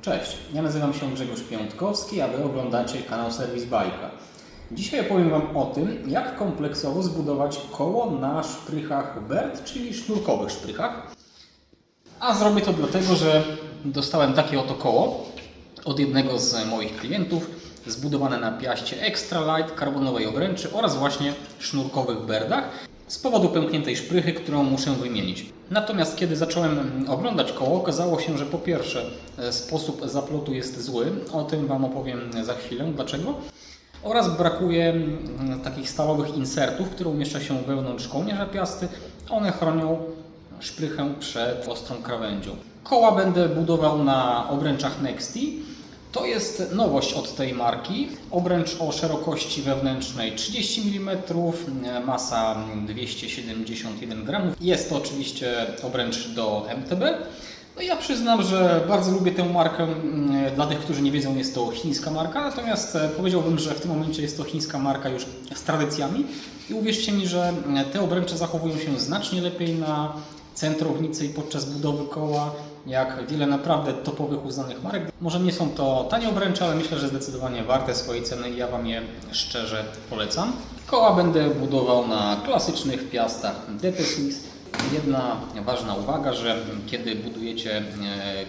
Cześć, ja nazywam się Grzegorz Piątkowski, a Wy oglądacie kanał Serwis Bajka. Dzisiaj opowiem Wam o tym, jak kompleksowo zbudować koło na szprychach BERT, czyli sznurkowych szprychach. A zrobię to dlatego, że dostałem takie oto koło od jednego z moich klientów, zbudowane na piaście Extra Light, karbonowej obręczy oraz właśnie sznurkowych berdach z powodu pękniętej szprychy, którą muszę wymienić. Natomiast kiedy zacząłem oglądać koło, okazało się, że po pierwsze sposób zaplotu jest zły, o tym Wam opowiem za chwilę, dlaczego. Oraz brakuje takich stalowych insertów, które umieszcza się wewnątrz kołnierza piasty. One chronią szprychę przed ostrą krawędzią. Koła będę budował na obręczach Nexty. To jest nowość od tej marki. Obręcz o szerokości wewnętrznej 30 mm, masa 271 g. Jest to oczywiście obręcz do MTB. No ja przyznam, że bardzo lubię tę markę. Dla tych, którzy nie wiedzą, jest to chińska marka, natomiast powiedziałbym, że w tym momencie jest to chińska marka już z tradycjami. I uwierzcie mi, że te obręcze zachowują się znacznie lepiej na centrownicy i podczas budowy koła, jak wiele naprawdę topowych uznanych marek. Może nie są to tanie obręcze, ale myślę, że zdecydowanie warte swojej ceny i ja Wam je szczerze polecam. Koła będę budował na klasycznych piastach DT Swiss. Jedna ważna uwaga, że kiedy budujecie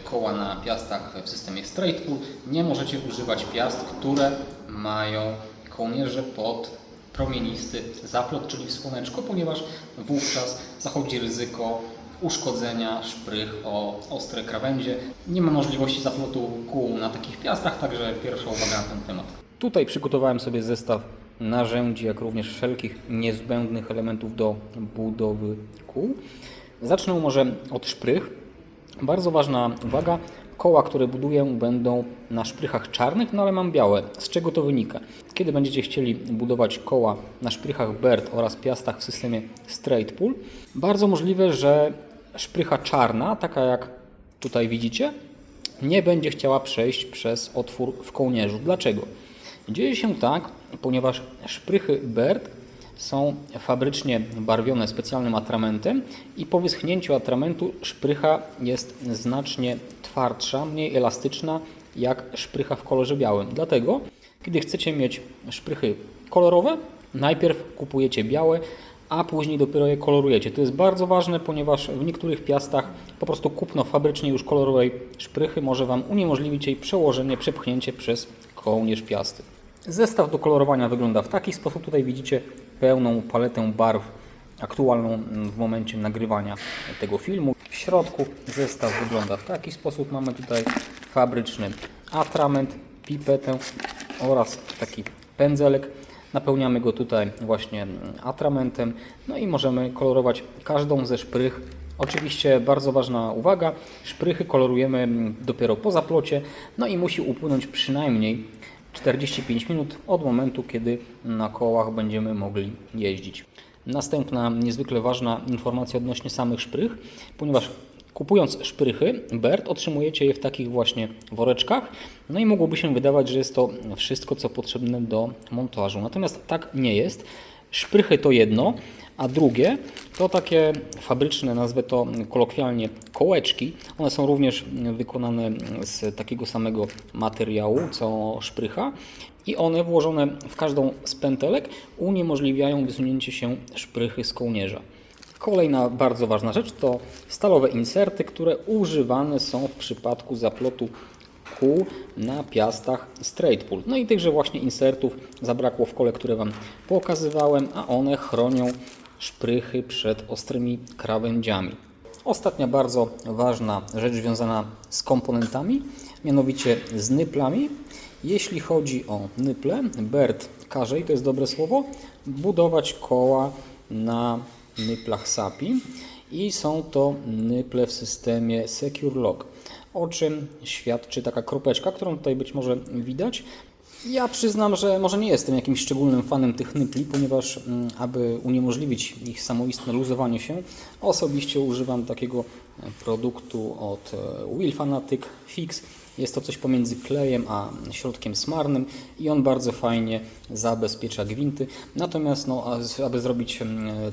koła na piastach w systemie Straight Pull, nie możecie używać piast, które mają kołnierze pod promienisty zaplot, czyli w słoneczko, ponieważ wówczas zachodzi ryzyko uszkodzenia szprych o ostre krawędzie. Nie ma możliwości zaplotu kół na takich piastach, także pierwsza uwaga na ten temat. Tutaj przygotowałem sobie zestaw narzędzi, jak również wszelkich niezbędnych elementów do budowy kół. Zacznę może od szprych. Bardzo ważna uwaga, koła, które buduję, będą na szprychach czarnych, no ale mam białe. Z czego to wynika? Kiedy będziecie chcieli budować koła na szprychach BERT oraz piastach w systemie Straight Pull, bardzo możliwe, że szprycha czarna, taka jak tutaj widzicie, nie będzie chciała przejść przez otwór w kołnierzu. Dlaczego? Dzieje się tak, ponieważ szprychy BERT są fabrycznie barwione specjalnym atramentem i po wyschnięciu atramentu szprycha jest znacznie twardsza, mniej elastyczna jak szprycha w kolorze białym. Dlatego, kiedy chcecie mieć szprychy kolorowe, najpierw kupujecie białe, a później dopiero je kolorujecie. To jest bardzo ważne, ponieważ w niektórych piastach po prostu kupno fabrycznie już kolorowej szprychy może Wam uniemożliwić jej przełożenie, przepchnięcie przez kołnierz piasty. Zestaw do kolorowania wygląda w taki sposób. Tutaj widzicie pełną paletę barw aktualną w momencie nagrywania tego filmu. W środku zestaw wygląda w taki sposób. Mamy tutaj fabryczny atrament, pipetę oraz taki pędzelek. Napełniamy go tutaj właśnie atramentem, no i możemy kolorować każdą ze szprych. Oczywiście bardzo ważna uwaga, szprychy kolorujemy dopiero po zaplocie, no i musi upłynąć przynajmniej 45 minut od momentu, kiedy na kołach będziemy mogli jeździć. Następna niezwykle ważna informacja odnośnie samych szprych, ponieważ kupując szprychy BERT otrzymujecie je w takich właśnie woreczkach, no i mogłoby się wydawać, że jest to wszystko, co potrzebne do montażu. Natomiast tak nie jest. Szprychy to jedno, a drugie to takie fabryczne, nazwę to kolokwialnie, kołeczki. One są również wykonane z takiego samego materiału co szprycha i one włożone w każdą z pętelek uniemożliwiają wysunięcie się szprychy z kołnierza. Kolejna bardzo ważna rzecz to stalowe inserty, które używane są w przypadku zaplotu kół na piastach Straight Pull. No i tychże właśnie insertów zabrakło w kole, które Wam pokazywałem, a one chronią szprychy przed ostrymi krawędziami. Ostatnia bardzo ważna rzecz związana z komponentami, mianowicie z nyplami. Jeśli chodzi o nyple, BERT każe, i to jest dobre słowo, budować koła na nyplach SAPI i są to nyple w systemie Secure Lock, o czym świadczy taka kropeczka, którą tutaj być może widać. Ja przyznam, że może nie jestem jakimś szczególnym fanem tych nypli, ponieważ aby uniemożliwić ich samoistne luzowanie się, osobiście używam takiego produktu od Wheel Fanatic Fix. Jest to coś pomiędzy klejem a środkiem smarnym i on bardzo fajnie zabezpiecza gwinty. Natomiast aby zrobić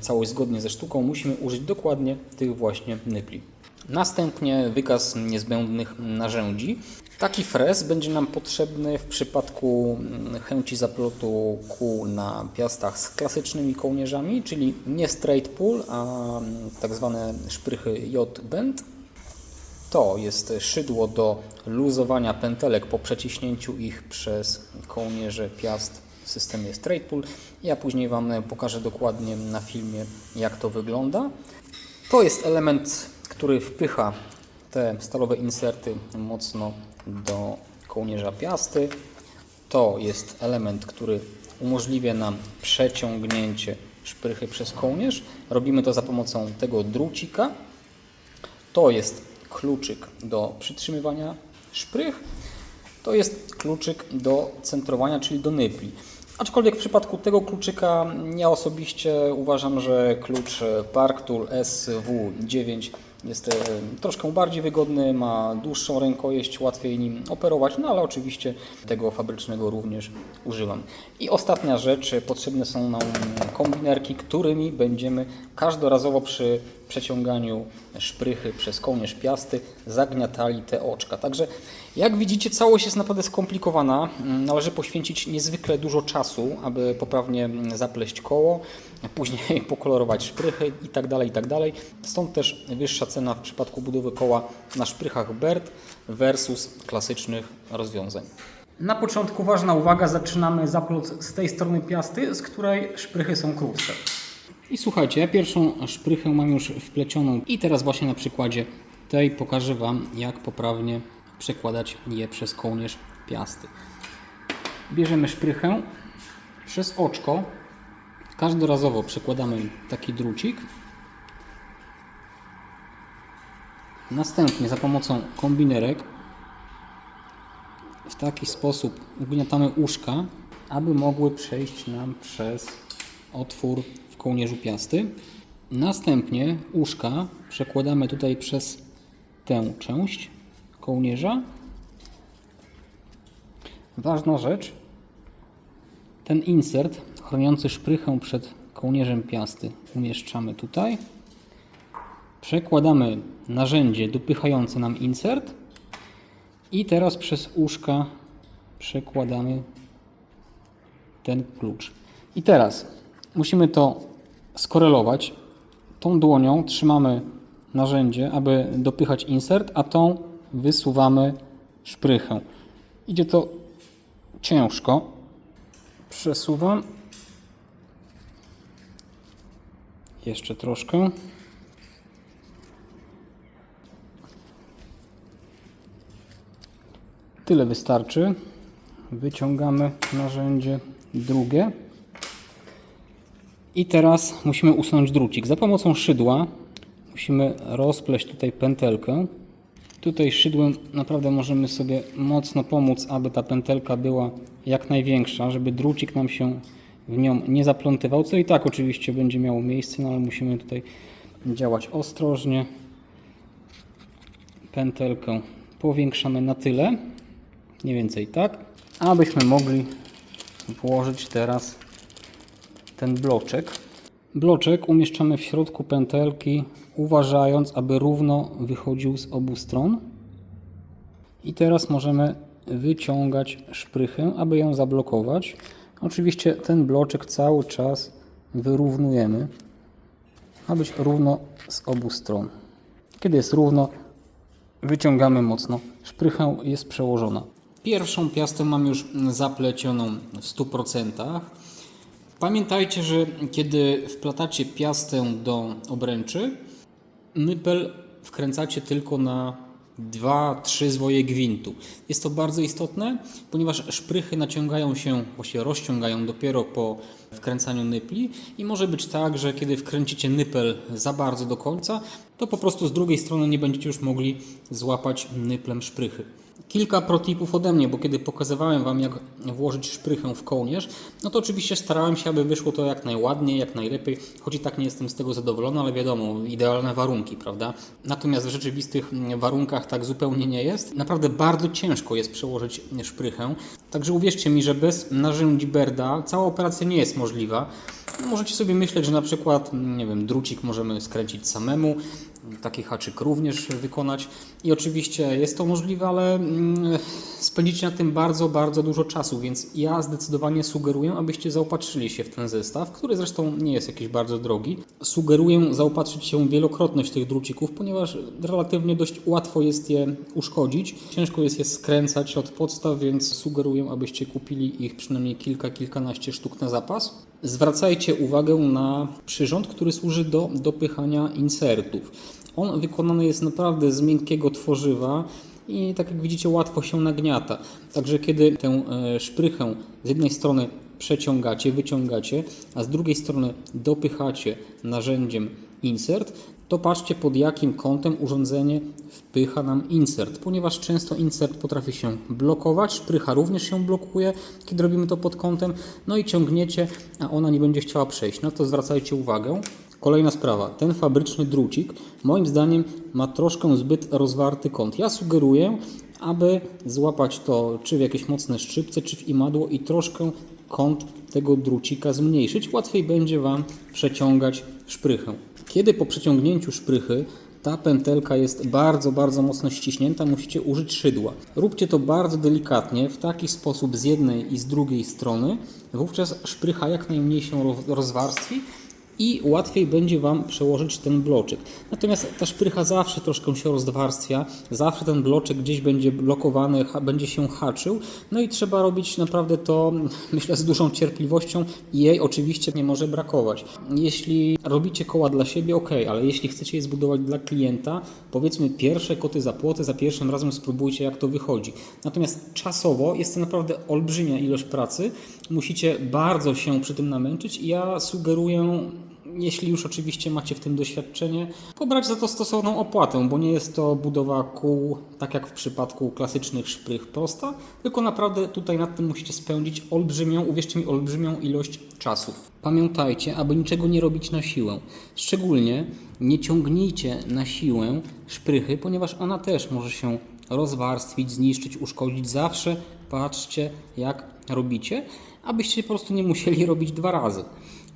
całość zgodnie ze sztuką, musimy użyć dokładnie tych właśnie nypli. Następnie wykaz niezbędnych narzędzi. Taki frez będzie nam potrzebny w przypadku chęci zaplotu kół na piastach z klasycznymi kołnierzami, czyli nie straight pull, a tak zwane szprychy J-bend. To jest szydło do luzowania pętelek po przeciśnięciu ich przez kołnierze piast w systemie straight pull. Ja później Wam pokażę dokładnie na filmie, jak to wygląda. To jest element, który wpycha te stalowe inserty mocno do kołnierza piasty. To jest element, który umożliwia nam przeciągnięcie szprychy przez kołnierz. Robimy to za pomocą tego drucika. To jest kluczyk do przytrzymywania szprych. To jest kluczyk do centrowania, czyli do nypli. Aczkolwiek w przypadku tego kluczyka ja osobiście uważam, że klucz Parktool SV9 jest troszkę bardziej wygodny, ma dłuższą rękojeść, łatwiej nim operować, no ale oczywiście tego fabrycznego również używam. I ostatnia rzecz, potrzebne są nam kombinerki, którymi będziemy każdorazowo przy przeciąganiu szprychy przez kołnierz piasty zagniatali te oczka. Także jak widzicie, całość jest naprawdę skomplikowana. Należy poświęcić niezwykle dużo czasu, aby poprawnie zapleść koło, później pokolorować szprychy itd. Stąd też wyższa cena w przypadku budowy koła na szprychach BERT versus klasycznych rozwiązań. Na początku ważna uwaga, zaczynamy zaplot z tej strony piasty, z której szprychy są krótsze. I słuchajcie, ja pierwszą szprychę mam już wplecioną i teraz właśnie na przykładzie tej pokażę Wam, jak poprawnie przekładać je przez kołnierz piasty. Bierzemy szprychę przez oczko, każdorazowo przekładamy taki drucik. Następnie za pomocą kombinerek w taki sposób ugniatamy uszka, aby mogły przejść nam przez otwór w kołnierzu piasty. Następnie uszka przekładamy tutaj przez tę część kołnierza. Ważna rzecz, ten insert chroniący szprychę przed kołnierzem piasty umieszczamy tutaj. Przekładamy narzędzie dopychające nam insert i teraz przez uszka przekładamy ten klucz. I teraz musimy to skorelować. Tą dłonią trzymamy narzędzie, aby dopychać insert, a tą wysuwamy szprychę. Idzie to ciężko. Przesuwam. Jeszcze troszkę. Tyle wystarczy. Wyciągamy narzędzie drugie. I teraz musimy usunąć drucik. Za pomocą szydła musimy rozpleść tutaj pętelkę. Tutaj szydłem naprawdę możemy sobie mocno pomóc, aby ta pętelka była jak największa, żeby drucik nam się w nią nie zaplątywał, co i tak oczywiście będzie miało miejsce, no ale musimy tutaj działać ostrożnie. Pętelkę powiększamy na tyle, mniej więcej tak, abyśmy mogli włożyć teraz ten bloczek. Bloczek umieszczamy w środku pętelki, uważając, aby równo wychodził z obu stron. I teraz możemy wyciągać szprychę, aby ją zablokować. Oczywiście ten bloczek cały czas wyrównujemy, ma być równo z obu stron. Kiedy jest równo, wyciągamy mocno. Szprycha jest przełożona. Pierwszą piastę mam już zaplecioną w 100%. Pamiętajcie, że kiedy wplatacie piastę do obręczy, nypel wkręcacie tylko na 2-3 zwoje gwintu. Jest to bardzo istotne, ponieważ szprychy naciągają się, właściwie rozciągają dopiero po wkręcaniu nypli i może być tak, że kiedy wkręcicie nypel za bardzo do końca, to po prostu z drugiej strony nie będziecie już mogli złapać nyplem szprychy. Kilka protipów ode mnie, bo kiedy pokazywałem Wam, jak włożyć szprychę w kołnierz, no to oczywiście starałem się, aby wyszło to jak najładniej, jak najlepiej, choć i tak nie jestem z tego zadowolony, ale wiadomo, idealne warunki, prawda? Natomiast w rzeczywistych warunkach tak zupełnie nie jest. Naprawdę bardzo ciężko jest przełożyć szprychę, także uwierzcie mi, że bez narzędzi Berda cała operacja nie jest możliwa. Możecie sobie myśleć, że na przykład, nie wiem, drucik możemy skręcić samemu, taki haczyk również wykonać. I oczywiście jest to możliwe, ale spędzicie na tym bardzo, bardzo dużo czasu, więc ja zdecydowanie sugeruję, abyście zaopatrzyli się w ten zestaw, który zresztą nie jest jakiś bardzo drogi. Sugeruję zaopatrzyć się w wielokrotność tych drucików, ponieważ relatywnie dość łatwo jest je uszkodzić. Ciężko jest je skręcać od podstaw, więc sugeruję, abyście kupili ich przynajmniej kilkanaście sztuk na zapas. Zwracajcie uwagę na przyrząd, który służy do dopychania insertów. On wykonany jest naprawdę z miękkiego tworzywa i tak jak widzicie łatwo się nagniata. Także kiedy tę szprychę z jednej strony przeciągacie, wyciągacie, a z drugiej strony dopychacie narzędziem insert, to patrzcie pod jakim kątem urządzenie wpycha nam insert, ponieważ często insert potrafi się blokować, szprycha również się blokuje, kiedy robimy to pod kątem, no i ciągniecie, a ona nie będzie chciała przejść. Na to zwracajcie uwagę. Kolejna sprawa, ten fabryczny drucik moim zdaniem ma troszkę zbyt rozwarty kąt. Ja sugeruję, aby złapać to czy w jakieś mocne szczypce, czy w imadło i troszkę kąt tego drucika zmniejszyć. Łatwiej będzie Wam przeciągać szprychę. Kiedy po przeciągnięciu szprychy ta pętelka jest bardzo, bardzo mocno ściśnięta, musicie użyć szydła. Róbcie to bardzo delikatnie, w taki sposób z jednej i z drugiej strony. Wówczas szprycha jak najmniej się rozwarstwi i łatwiej będzie Wam przełożyć ten bloczek. Natomiast ta szprycha zawsze troszkę się rozwarstwia, zawsze ten bloczek gdzieś będzie blokowany, będzie się haczył, no i trzeba robić naprawdę to, myślę, z dużą cierpliwością i jej oczywiście nie może brakować. Jeśli robicie koła dla siebie, ok, ale jeśli chcecie je zbudować dla klienta, powiedzmy pierwsze koty za płoty, za pierwszym razem spróbujcie jak to wychodzi. Natomiast czasowo jest to naprawdę olbrzymia ilość pracy, musicie bardzo się przy tym namęczyć i ja sugeruję, jeśli już oczywiście macie w tym doświadczenie, pobrać za to stosowną opłatę, bo nie jest to budowa kół, tak jak w przypadku klasycznych szprych prosta, tylko naprawdę tutaj nad tym musicie spędzić olbrzymią, uwierzcie mi, olbrzymią ilość czasu. Pamiętajcie, aby niczego nie robić na siłę. Szczególnie nie ciągnijcie na siłę szprychy, ponieważ ona też może się rozwarstwić, zniszczyć, uszkodzić. Zawsze patrzcie, jak robicie, abyście po prostu nie musieli robić dwa razy.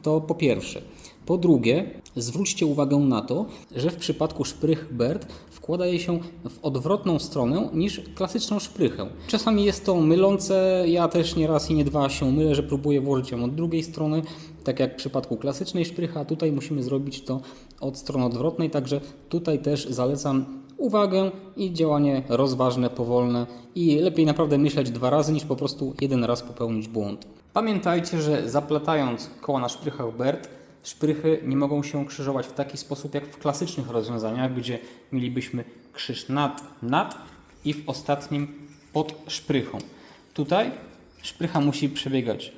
To po pierwsze. Po drugie, zwróćcie uwagę na to, że w przypadku szprych BERT wkłada je się w odwrotną stronę niż klasyczną szprychę. Czasami jest to mylące, ja też nie raz i nie dwa się mylę, że próbuję włożyć ją od drugiej strony, tak jak w przypadku klasycznej szprychy, a tutaj musimy zrobić to od strony odwrotnej, także tutaj też zalecam uwagę i działanie rozważne, powolne i lepiej naprawdę myśleć dwa razy niż po prostu jeden raz popełnić błąd. Pamiętajcie, że zaplatając koła na szprychach BERT, szprychy nie mogą się krzyżować w taki sposób jak w klasycznych rozwiązaniach, gdzie mielibyśmy krzyż nad i w ostatnim pod szprychą. Tutaj szprycha musi przebiegać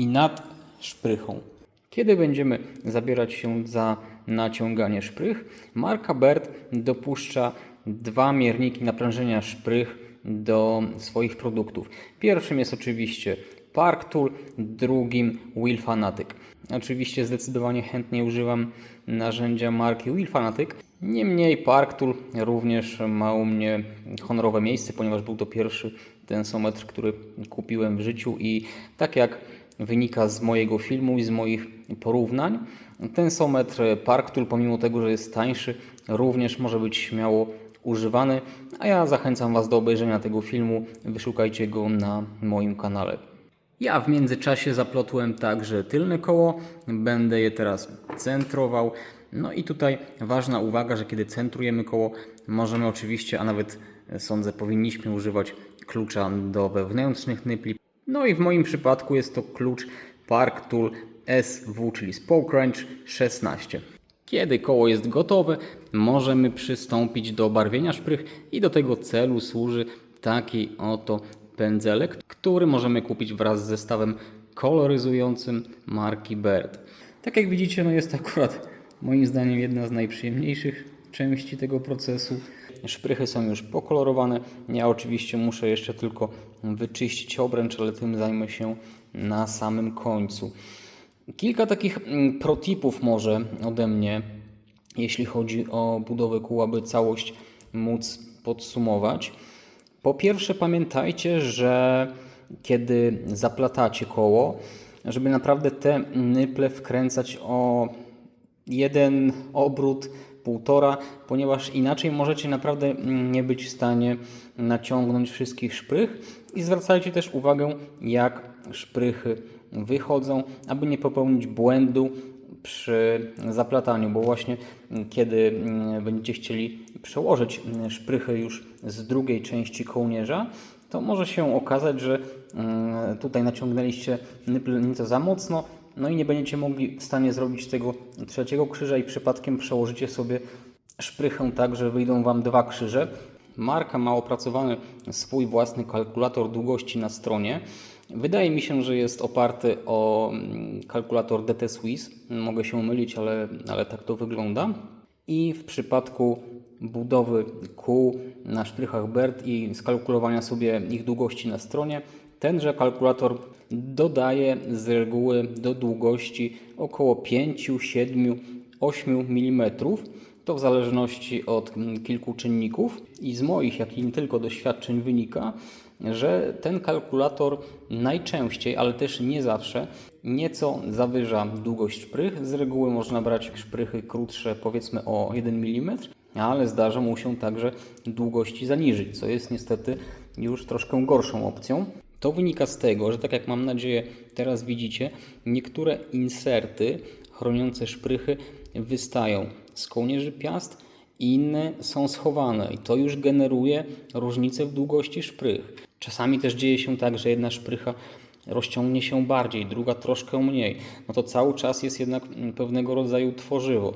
nad szprychą. Kiedy będziemy zabierać się za naciąganie szprych, marka BERT dopuszcza dwa mierniki naprężenia szprych do swoich produktów. Pierwszym jest oczywiście Park Tool, drugim Wheel Fanatic. Oczywiście zdecydowanie chętnie używam narzędzia marki Wheel Fanatic. Niemniej Park Tool również ma u mnie honorowe miejsce, ponieważ był to pierwszy tensometr, który kupiłem w życiu i tak jak wynika z mojego filmu i z moich porównań, tensometr Park Tool, pomimo tego, że jest tańszy, również może być śmiało używany, a ja zachęcam Was do obejrzenia tego filmu, wyszukajcie go na moim kanale. Ja w międzyczasie zaplotłem także tylne koło, będę je teraz centrował. No i tutaj ważna uwaga, że kiedy centrujemy koło, możemy oczywiście, a nawet sądzę powinniśmy używać klucza do wewnętrznych nypli. No i w moim przypadku jest to klucz Park Tool SV, czyli Spoke Wrench 16. Kiedy koło jest gotowe, możemy przystąpić do barwienia szprych i do tego celu służy taki oto pędzelek, który możemy kupić wraz z zestawem koloryzującym marki BERT. Tak jak widzicie, no jest akurat moim zdaniem jedna z najprzyjemniejszych części tego procesu. Szprychy są już pokolorowane. Ja oczywiście muszę jeszcze tylko wyczyścić obręcz, ale tym zajmę się na samym końcu. Kilka takich protipów może ode mnie, jeśli chodzi o budowę kół, aby całość móc podsumować. Po pierwsze pamiętajcie, że kiedy zaplatacie koło, żeby naprawdę te nyple wkręcać o jeden obrót 1,5, ponieważ inaczej możecie naprawdę nie być w stanie naciągnąć wszystkich szprych. I zwracajcie też uwagę, jak szprychy wychodzą, aby nie popełnić błędu przy zaplataniu, bo właśnie kiedy będziecie chcieli przełożyć szprychy już z drugiej części kołnierza, to może się okazać, że tutaj naciągnęliście nypel nieco za mocno, no i nie będziecie mogli w stanie zrobić tego trzeciego krzyża i przypadkiem przełożycie sobie szprychę tak, że wyjdą Wam 2 krzyże. Marka ma opracowany swój własny kalkulator długości na stronie. Wydaje mi się, że jest oparty o kalkulator DT Swiss. Mogę się mylić, ale tak to wygląda. I w przypadku budowy kół na szprychach BERT i skalkulowania sobie ich długości na stronie, tenże kalkulator dodaje z reguły do długości około 5, 7, 8 mm. To w zależności od kilku czynników i z moich, jak i nie tylko doświadczeń wynika, że ten kalkulator najczęściej, ale też nie zawsze, nieco zawyża długość szprych. Z reguły można brać szprychy krótsze, powiedzmy o 1 mm, ale zdarza mu się także długości zaniżyć, co jest niestety już troszkę gorszą opcją. To wynika z tego, że tak jak mam nadzieję teraz widzicie, niektóre inserty chroniące szprychy wystają z kołnierzy piast i inne są schowane i to już generuje różnicę w długości szprych. Czasami też dzieje się tak, że jedna szprycha rozciągnie się bardziej, druga troszkę mniej. No to cały czas jest jednak pewnego rodzaju tworzywo.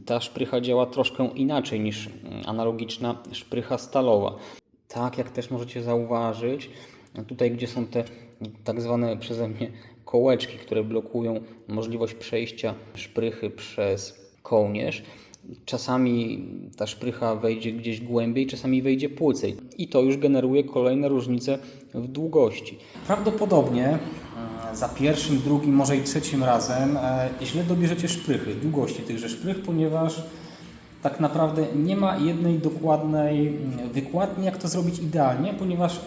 Ta szprycha działa troszkę inaczej niż analogiczna szprycha stalowa. Tak jak też możecie zauważyć, tutaj gdzie są te tak zwane przeze mnie kołeczki, które blokują możliwość przejścia szprychy przez kołnierz, czasami ta szprycha wejdzie gdzieś głębiej, czasami wejdzie płycej i to już generuje kolejne różnice w długości. Prawdopodobnie za pierwszym, drugim, może i trzecim razem źle dobierzecie szprychy, długości tychże szprych, ponieważ tak naprawdę nie ma jednej dokładnej wykładni, jak to zrobić idealnie, ponieważ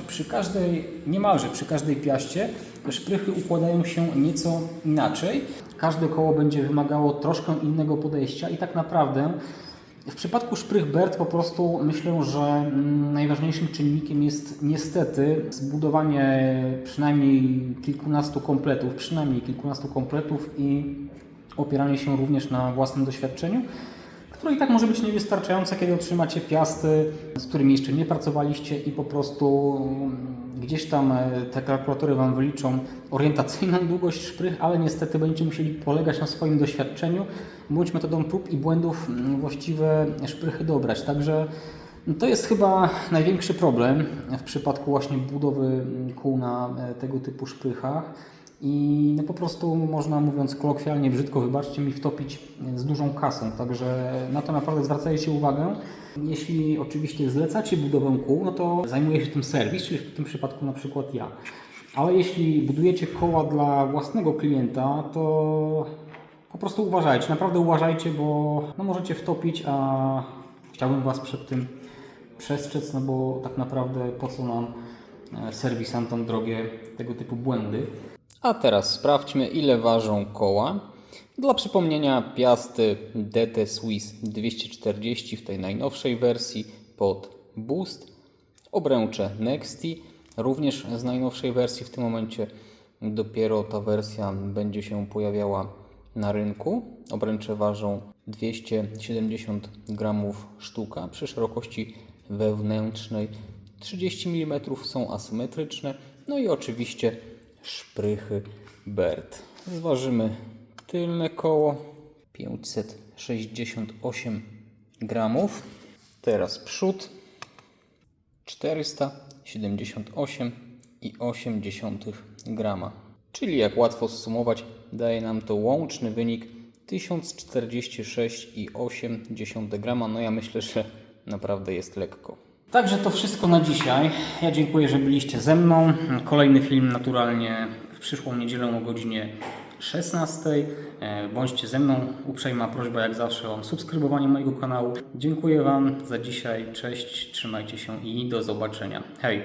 niemalże przy każdej piaście szprychy układają się nieco inaczej. Każde koło będzie wymagało troszkę innego podejścia i tak naprawdę w przypadku szprych BERT po prostu myślę, że najważniejszym czynnikiem jest niestety zbudowanie przynajmniej kilkunastu kompletów i opieranie się również na własnym doświadczeniu, które i tak może być niewystarczające, kiedy otrzymacie piasty, z którymi jeszcze nie pracowaliście i po prostu gdzieś tam te kalkulatory Wam wyliczą orientacyjną długość szprych, ale niestety będziecie musieli polegać na swoim doświadczeniu, bądź metodą prób i błędów właściwe szprychy dobrać. Także to jest chyba największy problem w przypadku właśnie budowy kół na tego typu szprychach. I no po prostu można, mówiąc kolokwialnie, brzydko, wybaczcie mi, wtopić z dużą kasą. Także na to naprawdę zwracajcie uwagę. Jeśli oczywiście zlecacie budowę kół, no to zajmuje się tym serwis, czyli w tym przypadku na przykład ja. Ale jeśli budujecie koła dla własnego klienta, to po prostu uważajcie, naprawdę uważajcie, bo no możecie wtopić, a chciałbym Was przed tym przestrzec, no bo tak naprawdę po co nam serwisantom drogie tego typu błędy. A teraz sprawdźmy, ile ważą koła. Dla przypomnienia, piasty DT Swiss 240 w tej najnowszej wersji pod Boost, obręcze Nexti również z najnowszej wersji. W tym momencie dopiero ta wersja będzie się pojawiała na rynku. Obręcze ważą 270 g sztuka przy szerokości wewnętrznej. 30 mm są asymetryczne. No i oczywiście szprychy BERT. Zważymy tylne koło 568 g. Teraz przód 478,8 g. Czyli jak łatwo zsumować, daje nam to łączny wynik 1046,8 g. No ja myślę, że naprawdę jest lekko. Także to wszystko na dzisiaj. Ja dziękuję, że byliście ze mną. Kolejny film naturalnie w przyszłą niedzielę o godzinie 16. Bądźcie ze mną. Uprzejma prośba jak zawsze o subskrybowanie mojego kanału. Dziękuję Wam za dzisiaj. Cześć, trzymajcie się i do zobaczenia. Hej!